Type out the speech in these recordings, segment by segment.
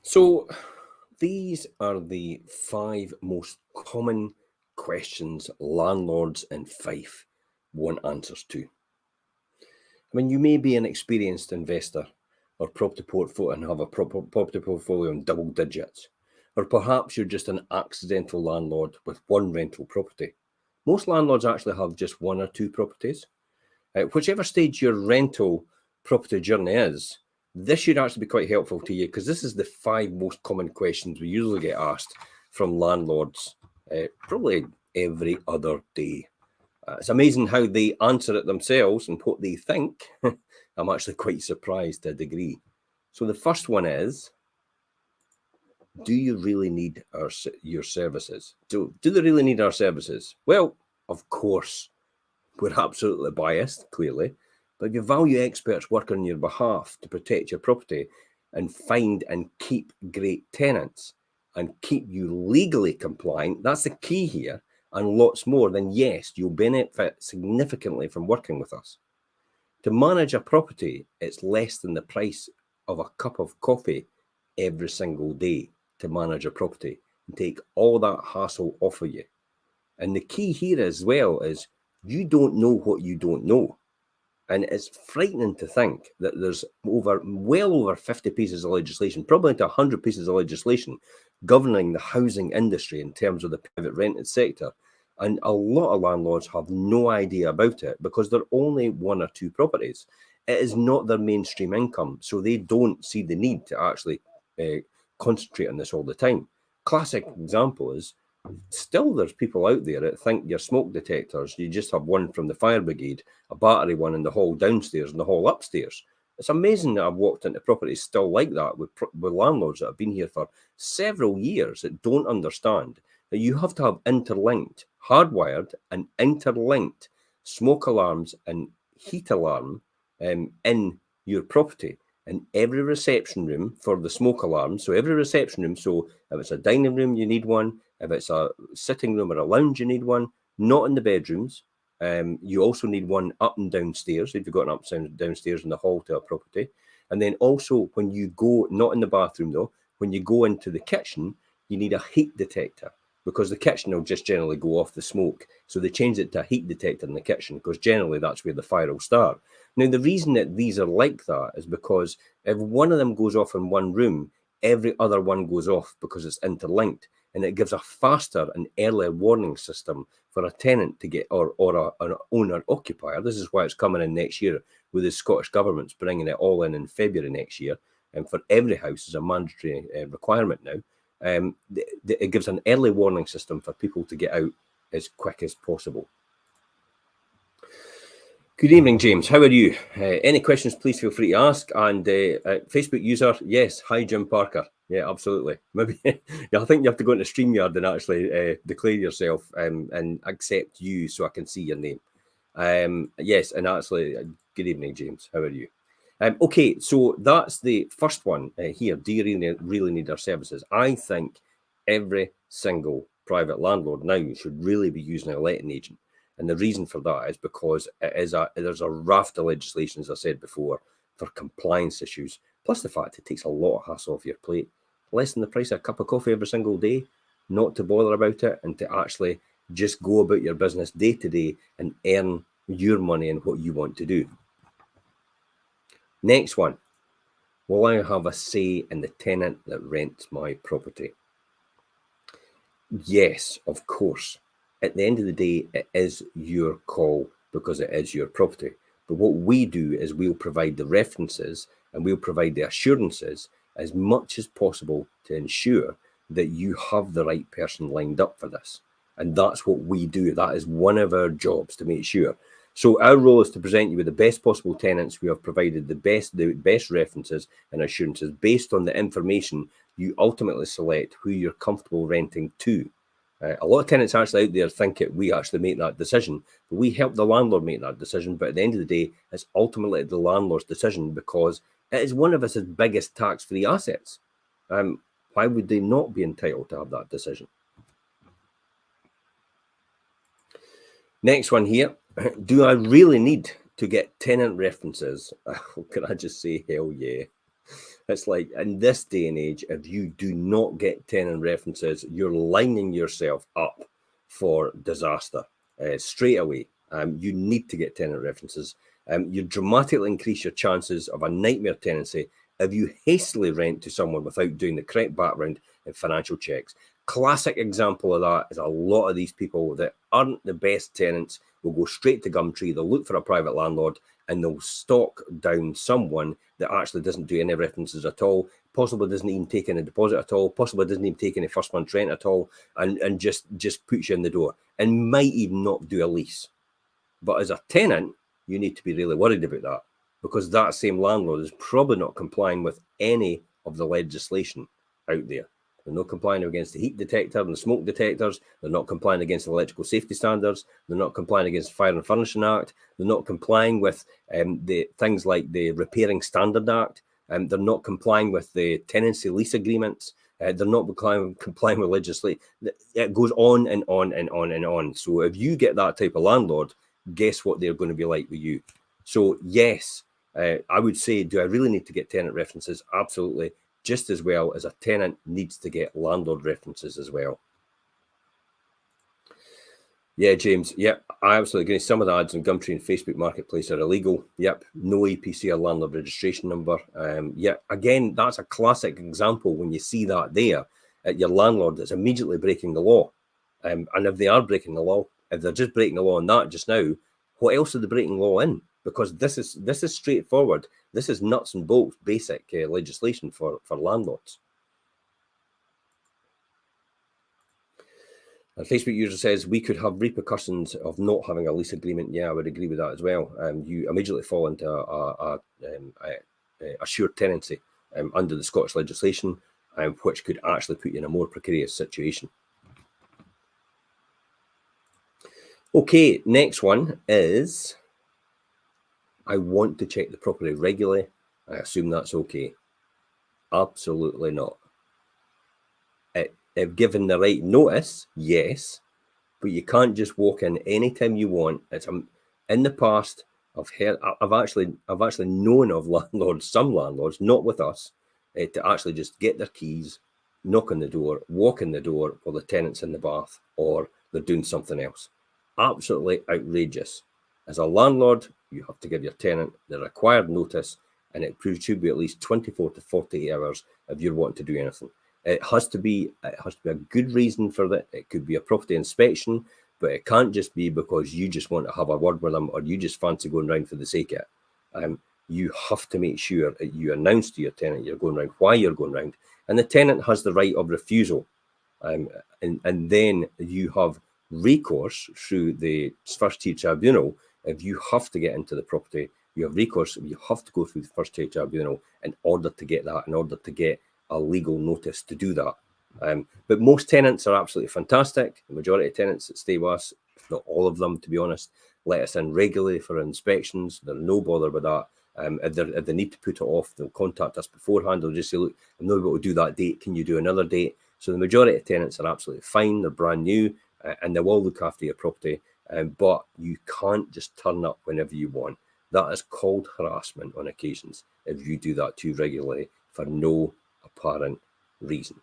So, these are the 5 most common questions landlords in Fife want answers to. I mean, you may be an experienced investor or property portfolio and have a property portfolio in double digits, or perhaps you're just an accidental landlord with one rental property. Most landlords actually have just one or two properties. Whichever stage your rental property journey is, this should actually be quite helpful to you because this is the 5 most common questions we usually get asked from landlords probably every other day. It's amazing how they answer it themselves and what they think. I'm actually quite surprised to a degree. So the first one is, do you really need your services? Do they really need our services? Well, of course, we're absolutely biased, clearly, but if you value experts working on your behalf to protect your property and find and keep great tenants and keep you legally compliant, that's the key here, and lots more, then yes, you'll benefit significantly from working with us. To manage a property, it's less than the price of a cup of coffee every single day to manage a property and take all that hassle off of you. And the key here as well is you don't know what you don't know. And it's frightening to think that there's well over 50 pieces of legislation, probably to 100 pieces of legislation governing the housing industry in terms of the private rented sector. And a lot of landlords have no idea about it because they're only one or two properties. It is not their mainstream income, so they don't see the need to actually concentrate on this all the time. Classic example is still there's people out there that think your smoke detectors, you just have one from the fire brigade, a battery one in the hall downstairs and the hall upstairs. It's amazing that I've walked into properties still like that with landlords that have been here for several years that don't understand that you have to have interlinked, hardwired and interlinked smoke alarms and heat alarm in your property. In every reception room for the smoke alarm. So every reception room, so if it's a dining room, you need one. If it's a sitting room or a lounge, you need one. Not in the bedrooms. You also need one up and downstairs if you've got an up and downstairs in the hall to a property. And then also when you go, not in the bathroom though, when you go into the kitchen, you need a heat detector because the kitchen will just generally go off the smoke. So they change it to a heat detector in the kitchen because generally that's where the fire will start. Now, the reason that these are like that is because if one of them goes off in one room, every other one goes off because it's interlinked. And it gives a faster and earlier warning system for a tenant to get, or an owner occupier. This is why it's coming in next year, with the Scottish Government's bringing it all in February next year. And for every house is a mandatory requirement now. It gives an early warning system for people to get out as quick as possible. Good evening, James. How are you? Any questions, please feel free to ask. And Facebook user, yes, hi, Jim Parker. Yeah, absolutely. Maybe yeah, I think you have to go into StreamYard and actually declare yourself and accept you so I can see your name. Yes, and actually, good evening, James. How are you? Okay, so that's the first one here. Do you really need our services? I think every single private landlord now should really be using a letting agent. And the reason for that is because there's a raft of legislation, as I said before, for compliance issues. Plus the fact it takes a lot of hassle off your plate. Less than the price of a cup of coffee every single day, not to bother about it and to actually just go about your business day to day and earn your money and what you want to do. Next one. Will I have a say in the tenant that rents my property? Yes, of course. At the end of the day, it is your call because it is your property. But what we do is we'll provide the references and we'll provide the assurances as much as possible to ensure that you have the right person lined up for this. And that's what we do. That is one of our jobs, to make sure. So our role is to present you with the best possible tenants. We have provided the best references and assurances based on the information you ultimately select who you're comfortable renting to. A lot of tenants actually out there think that we actually make that decision, but we help the landlord make that decision. But at the end of the day, it's ultimately the landlord's decision because it is one of his biggest tax-free assets. Why would they not be entitled to have that decision? Next one here. Do I really need to get tenant references? Can I just say hell yeah? It's like in this day and age, if you do not get tenant references, you're lining yourself up for disaster straight away. You need to get tenant references. You dramatically increase your chances of a nightmare tenancy if you hastily rent to someone without doing the correct background and financial checks. Classic example of that is a lot of these people that aren't the best tenants will go straight to Gumtree, they'll look for a private landlord, and they'll stalk down someone that actually doesn't do any references at all, possibly doesn't even take in a deposit at all, possibly doesn't even take any first month's rent at all, and just puts you in the door, and might even not do a lease. But as a tenant, you need to be really worried about that, because that same landlord is probably not complying with any of the legislation out there. They're not complying against the heat detector and the smoke detectors. They're not complying against electrical safety standards. They're not complying against the Fire and Furnishing Act. They're not complying with the things like the Repairing Standard Act. They're not complying with the tenancy lease agreements. They're not complying with legislation. It goes on and on and on and on. So if you get that type of landlord, guess what they're going to be like with you. So yes, I would say, do I really need to get tenant references? Absolutely. Just as well as a tenant needs to get landlord references as well. Yeah, James. Yep, I absolutely agree. Some of the ads on Gumtree and Facebook Marketplace are illegal. Yep, no EPC or landlord registration number. Yeah, again, that's a classic example when you see that there at your landlord that's immediately breaking the law. And if they are breaking the law, if they're just breaking the law on that just now, what else are they breaking law in? Because this is straightforward. This is nuts and bolts basic legislation for landlords. A Facebook user says we could have repercussions of not having a lease agreement. Yeah, I would agree with that as well. You immediately fall into a assured tenancy under the Scottish legislation, which could actually put you in a more precarious situation. Okay, next one is, I want to check the property regularly. I assume that's okay. Absolutely not. If given the right notice, yes, but you can't just walk in anytime you want. It's in the past, I've actually known of landlords, some landlords, not with us, to actually just get their keys, knock on the door, walk in the door while the tenant's in the bath or they're doing something else. Absolutely outrageous. As a landlord, you have to give your tenant the required notice, and it should be at least 24 to 48 hours if you're wanting to do anything. It has to be a good reason for that. It could be a property inspection, but it can't just be because you just want to have a word with them or you just fancy going round for the sake of it. You have to make sure that you announce to your tenant you're going round, why you're going round, and the tenant has the right of refusal. And then you have recourse through the first tier tribunal. If you have to get into the property, you have recourse. You have to go through the first tier tribunal in order to get that, in order to get a legal notice to do that. But most tenants are absolutely fantastic. The majority of tenants that stay with us, if not all of them, to be honest, let us in regularly for inspections. They're no bother with that. If they need to put it off, they'll contact us beforehand. They'll just say, look, I'm not able to do that date. Can you do another date? So the majority of tenants are absolutely fine. They're brand new and they will look after your property. But you can't just turn up whenever you want. That is called harassment on occasions if you do that too regularly for no apparent reason.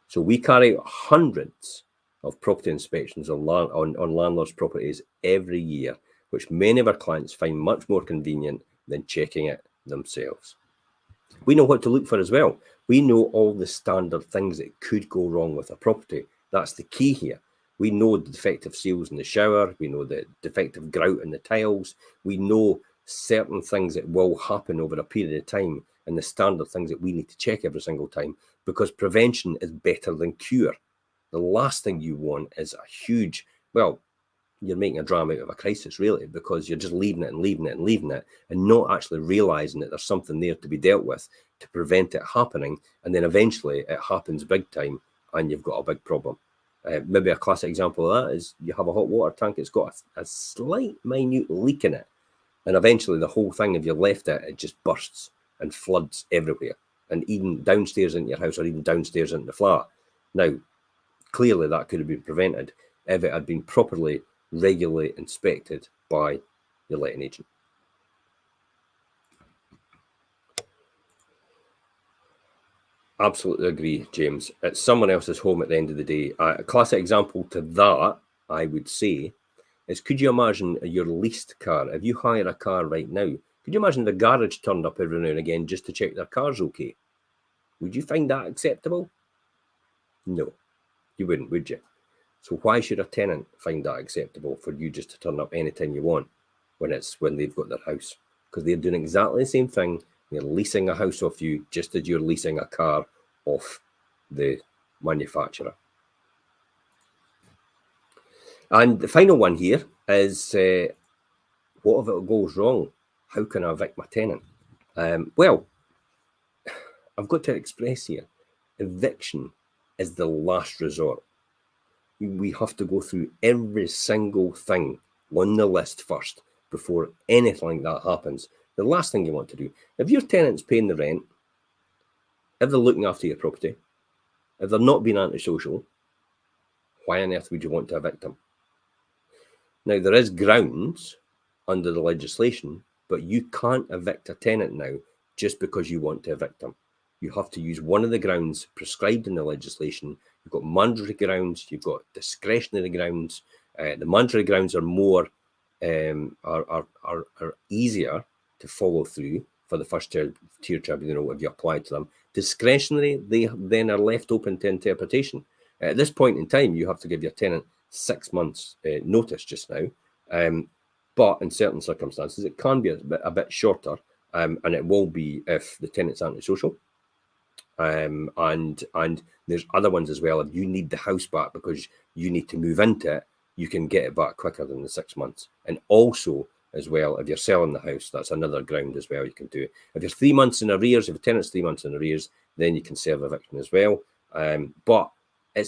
So we carry out hundreds of property inspections on landlords' properties every year, which many of our clients find much more convenient than checking it themselves. We know what to look for as well. We know all the standard things that could go wrong with a property. That's the key here. We know the defective seals in the shower. We know the defective grout in the tiles. We know certain things that will happen over a period of time and the standard things that we need to check every single time, because prevention is better than cure. The last thing you want is a huge, well, you're making a drama out of a crisis, really, because you're just leaving it and leaving it and leaving it and not actually realizing that there's something there to be dealt with to prevent it happening. And then eventually it happens big time and you've got a big problem. Maybe a classic example of that is you have a hot water tank. It's got a slight minute leak in it. And eventually the whole thing, if you left it, it just bursts and floods everywhere. And even downstairs in your house or even downstairs in the flat. Now, clearly that could have been prevented if it had been properly regularly inspected by your letting agent. Absolutely agree, James. It's someone else's home at the end of the day. A classic example to that, I would say, is could you imagine your leased car? If you hire a car right now, could you imagine the garage turned up every now and again just to check their car's okay? Would you find that acceptable? No, you wouldn't, would you? So why should a tenant find that acceptable for you just to turn up anytime you want when they've got their house? Because they're doing exactly the same thing. They're leasing a house off you just as you're leasing a car off the manufacturer. And the final one here is, what if it goes wrong? How can I evict my tenant? Well, I've got to express here, eviction is the last resort. We have to go through every single thing on the list first before anything like that happens. The last thing you want to do, if your tenant's paying the rent, if they're looking after your property, if they're not being antisocial, why on earth would you want to evict them? Now, there is grounds under the legislation, but you can't evict a tenant now just because you want to evict them. You have to use one of the grounds prescribed in the legislation. You've got mandatory grounds, you've got discretionary grounds. The mandatory grounds are more are easier to follow through for the first tier tribunal if you apply to them. Discretionary, they then are left open to interpretation. At this point in time, you have to give your tenant 6 months notice just now. But in certain circumstances, it can be a bit shorter, and it will be if the tenant's antisocial. And there's other ones as well. If you need the house back because you need to move into it, you can get it back quicker than the 6 months. And also, as well, if you're selling the house, that's another ground as well you can do it. If you're 3 months in arrears, if the tenant's 3 months in arrears, then you can serve eviction as well. But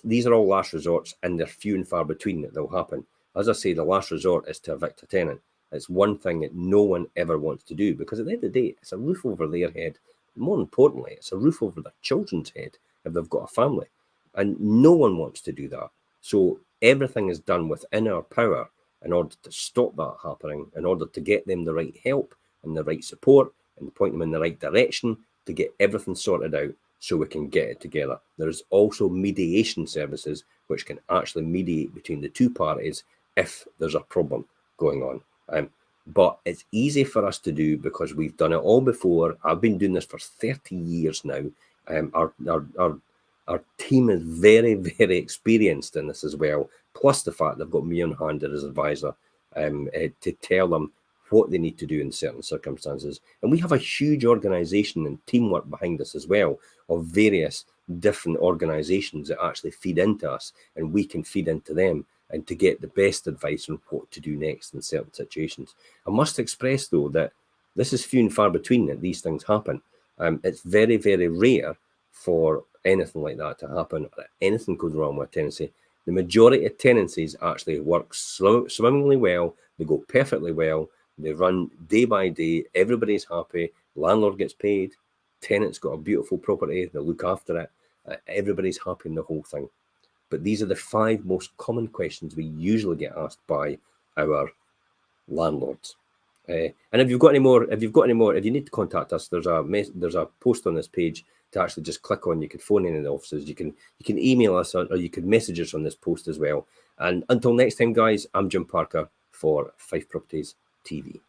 these are all last resorts, and they're few and far between that they'll happen. As I say, the last resort is to evict a tenant. It's one thing that no one ever wants to do, because at the end of the day, it's a roof over their head. More importantly, it's a roof over their children's head if they've got a family. And no one wants to do that. So everything is done within our power in order to stop that happening, in order to get them the right help and the right support and point them in the right direction to get everything sorted out so we can get it together. There's also mediation services which can actually mediate between the two parties if there's a problem going on. But it's easy for us to do because we've done it all before. I've been doing this for 30 years now. Our team is very, very experienced in this as well. Plus the fact they've got me on hand as advisor to tell them what they need to do in certain circumstances. And we have a huge organization and teamwork behind us as well of various different organizations that actually feed into us, and we can feed into them and to get the best advice on what to do next in certain situations. I must express, though, that this is few and far between that these things happen. It's very, very rare for anything like that to happen, or anything goes wrong with a tenancy. The majority of tenancies actually work swimmingly well. They go perfectly well. They run day by day. Everybody's happy. Landlord gets paid. Tenant's got a beautiful property. They look after it. Everybody's happy in the whole thing. But these are the 5 most common questions we usually get asked by our landlords. And if you've got any more, if you need to contact us, there's a post on this page to actually just click on. You can phone in the offices. You can email us, or you can message us on this post as well. And until next time, guys, I'm Jim Parker for Fife Properties TV.